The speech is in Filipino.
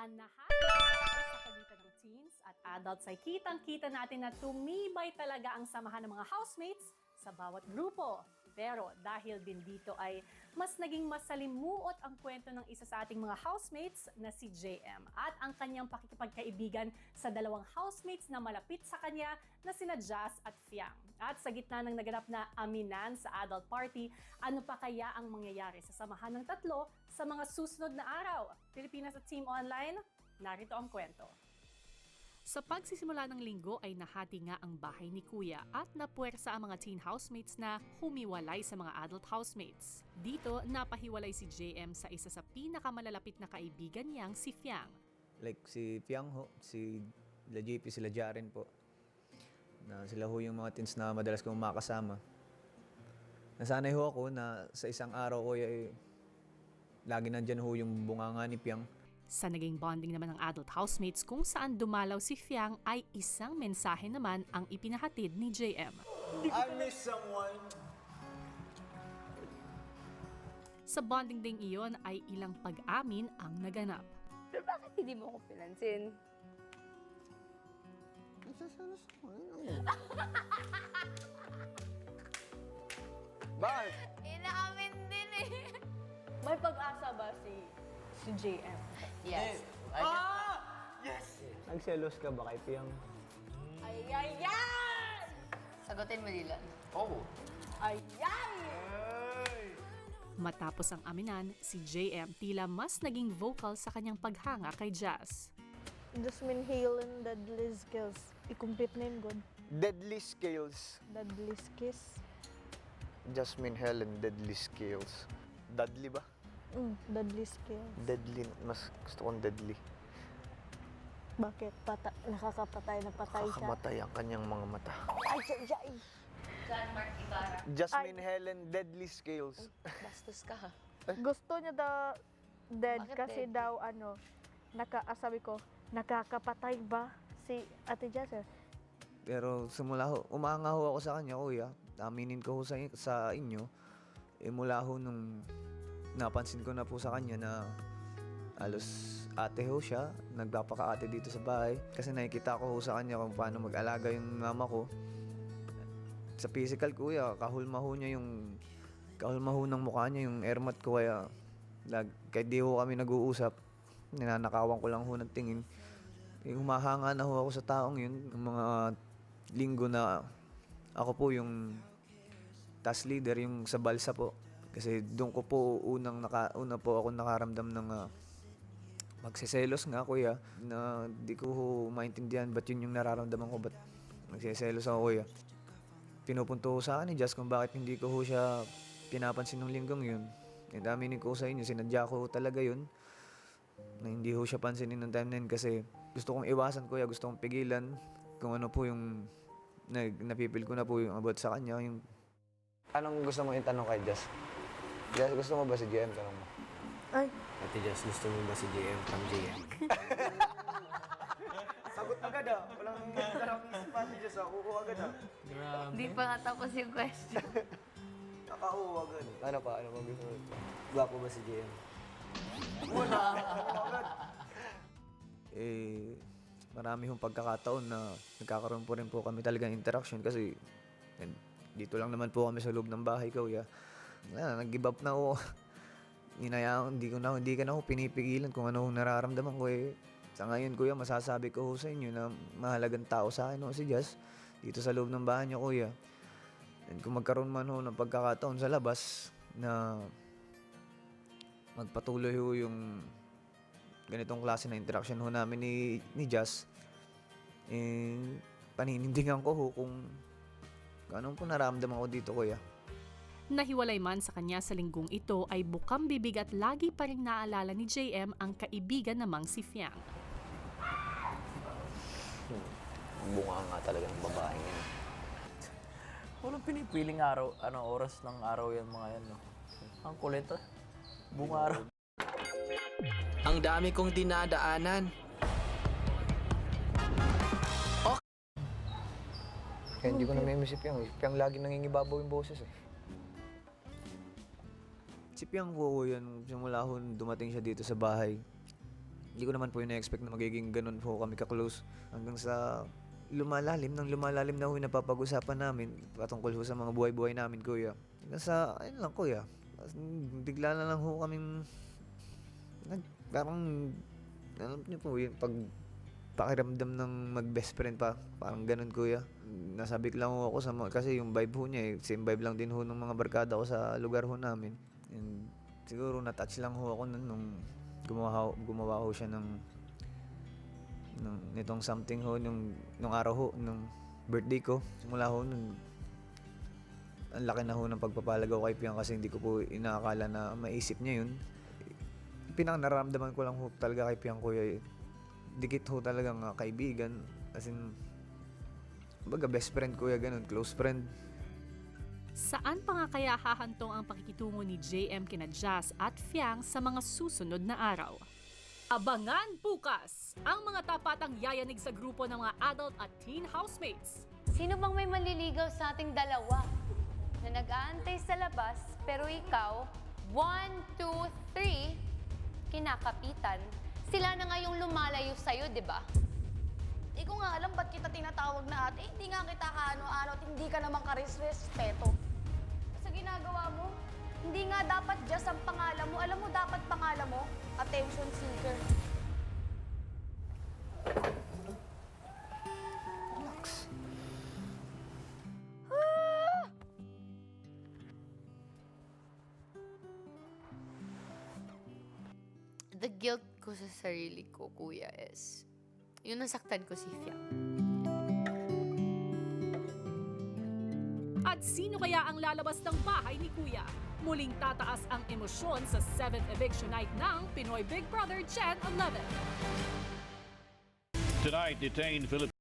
Nahati sa pagitan ng teens at adults ay kitang-kita natin na tumibay talaga ang samahan ng mga housemates sa bawat grupo. Pero dahil din dito ay mas naging masalimuot ang kwento ng isa sa ating mga housemates na si JM at ang kanyang pakikipagkaibigan sa dalawang housemates na malapit sa kanya na sina Jazz at Fiang. At sa gitna ng naganap na aminan sa adult party, ano pa kaya ang mangyayari sa samahan ng tatlo sa mga susunod na araw? Pilipinas at Team Online, narito ang kwento. Sa pagsisimula ng linggo ay nahati nga ang bahay ni Kuya at napuwersa ang mga teen housemates na humiwalay sa mga adult housemates. Dito, napahiwalay si JM sa isa sa pinakamalalapit na kaibigan niyang si Fiang. Like si Fiang ho, si La JP, sila Jaren po. Na sila ho yung mga teens na madalas kong makasama. Nasanay ho ako na sa isang araw ko ay lagi nandyan ho yung bunganga ni Fiang. Sa naging bonding naman ng adult housemates kung saan dumalaw si Fiang ay isang mensahe naman ang ipinahatid ni JM. I miss someone. Sa bonding ding iyon ay ilang pag-amin ang naganap. Pero bakit hindi mo ko pinansin? Bakit? Inaamin din eh. May pag-asa ba si JM? Yes. Yes! Nagselos ka ba kay Fiang? Ay, ay, ay! Sagutin mo, Dylan. Oh. Ay, ay! Matapos ang aminan, si JM tila mas naging vocal sa kanyang paghanga kay Jazz. Jasmine Halen, Deadly Skills. I-complete na yun, God. Deadly Scales. Deadly Kiss. Jasmine Helen, Deadly Scales. Dudley ba? Deadly Skills. Deadly. Mas gusto kong deadly. Bakit? Nakakapatay na patay siya. Kakamatay ang kanyang mga mata. Ay, ay, ay! John Mark Ibarra. Jasmine Helen, Deadly Scales. Bastos ka ha. Gusto niya dead Bakit kasi dead? daw sabi ko, nakakapatay ba si Ate Jazz? Pero simula ho, umanga ho ako sa kanya, Kuya. Aminin ko ho sa inyo. Mula ho nung napansin ko na po sa kanya na alos ate ho siya, nagpapaka-ate dito sa bahay. Kasi nakikita ko ho sa kanya kung paano mag-alaga yung mama ko. Sa physical, Kuya, kahulma ho ng mukha niya, yung airmat ko. Kaya kahit di ho kami nag-uusap, ninanakawan ko lang ho ng tingin. Humahanga na ho ako sa taong yun, yung mga linggo na ako po yung task leader, yung sa balsa po. Kasi doon ko po una po ako nakaramdam ng magsiselos nga, Kuya, na di ko ho maintindihan ba't yun yung nararamdaman ko, ba't magsiselos ako, Kuya. Pinupunto ko sa akin ni Jazz kung bakit hindi ko ho siya pinapansin ng linggong yun. And aminin ko sa inyo, sinadya ko talaga yun na hindi ho siya pansinin ng time na yun kasi gusto kong iwasan, Kuya, gusto kong pigilan kung ano po yung napipil ko na po yung about sa kanya. Yung... Anong gusto mo itanong kay Jazz? Jazz, gusto mo ba si JM? Tanong mo. Ay, Ate Jazz, gusto mo ba si JM from JM? Sagot agad ah. Walang sarap isipan ni Diyos ah. Oo agad ah. Hindi pa nga tapos yung question. Naka-oo agad. Ano pa? Ano pa gusto mo? Gwapo ba si JM? Wala. Oo agad. Marami hong pagkakataon na nagkakaroon po rin po kami talagang interaction kasi dito lang naman po kami sa loob ng bahay ko, Kuya. Nag-give up na ako. Hindi ka na ako pinipigilan kung ano nararamdaman ko eh. Sa ngayon, Kuya, masasabi ko sa inyo na mahalagang tao sa akin si Jazz dito sa loob ng bahay niyo, Kuya. And kung magkaroon man ho ng pagkakataon sa labas na magpatuloy ho yung ganitong klase na interaction ho namin ni Jazz, paninindigan ko ho kung anong po nararamdaman ko dito, Kuya. Nahiwalay man sa kanya sa linggong ito ay bukang bibig at lagi pa rin naalala ni JM ang kaibigan namang si Fiang. Bunga nga talaga ng babae yan. Walang pinipiling oras ng araw yan mga yan, no? Ang kulit, ah. Buong araw. Ang dami kong dinadaanan. Kaya hindi ko na may si Piang. Piang lagi nangingibabaw yung boses eh. Si Piang ko yan, simula ho dumating siya dito sa bahay. Hindi ko naman po yun na-expect na magiging ganun po kami ka-close. Hanggang sa lumalalim na ho yung napapag-usapan namin patungkol ho sa mga buhay-buhay namin, kuya. Hanggang sa, ayun lang, kuya. Bigla na lang ho kaming, parang, alam niyo po, yung pakiramdam ng mag-best friend pa. Parang ganun, kuya. Nasabik lang ho ako kasi yung vibe ho niya, same vibe lang din ho ng mga barkada ko sa lugar ho namin. And siguro na-touch lang ho ako nung gumawa ho siya nitong something ho nung araw ho nung birthday ko. Simula ho nun, ang laki na ho ng pagpapalagaw kay Piang kasi hindi ko po inaakala na maisip niya yun. Pinakanaramdaman ko lang ho talaga kay Piang, kuya, dikit ho talagang kaibigan, as in baga best friend, kuya, ganun, close friend. Saan pa nga kaya hahantong ang pakikitungo ni JM kina Jazz at Fiang sa mga susunod na araw? Abangan bukas ang mga tapatang yayanig sa grupo ng mga adult at teen housemates. Sino bang may manliligaw sa ating dalawa? Na nag-aantay sa labas, pero ikaw, 1, 2, 3, kinakapitan. Sila na nga yung lumalayo sa'yo, di ba? Hindi ko nga alam ba't kita tinatawag na ate. Hindi nga kita kaano-ano at hindi ka naman karespeto. Sa ginagawa mo, hindi nga dapat just ang pangalan mo. Alam mo, dapat pangalan mo, attention seeker. Relax. The guilt ko sa sarili ko, kuya, is yung nasaktan ko si Fiang. At sino kaya ang lalabas ng bahay ni Kuya? Muling tataas ang emosyon sa 7th eviction night ng Pinoy Big Brother Gen 11. Tonight, detained Philippine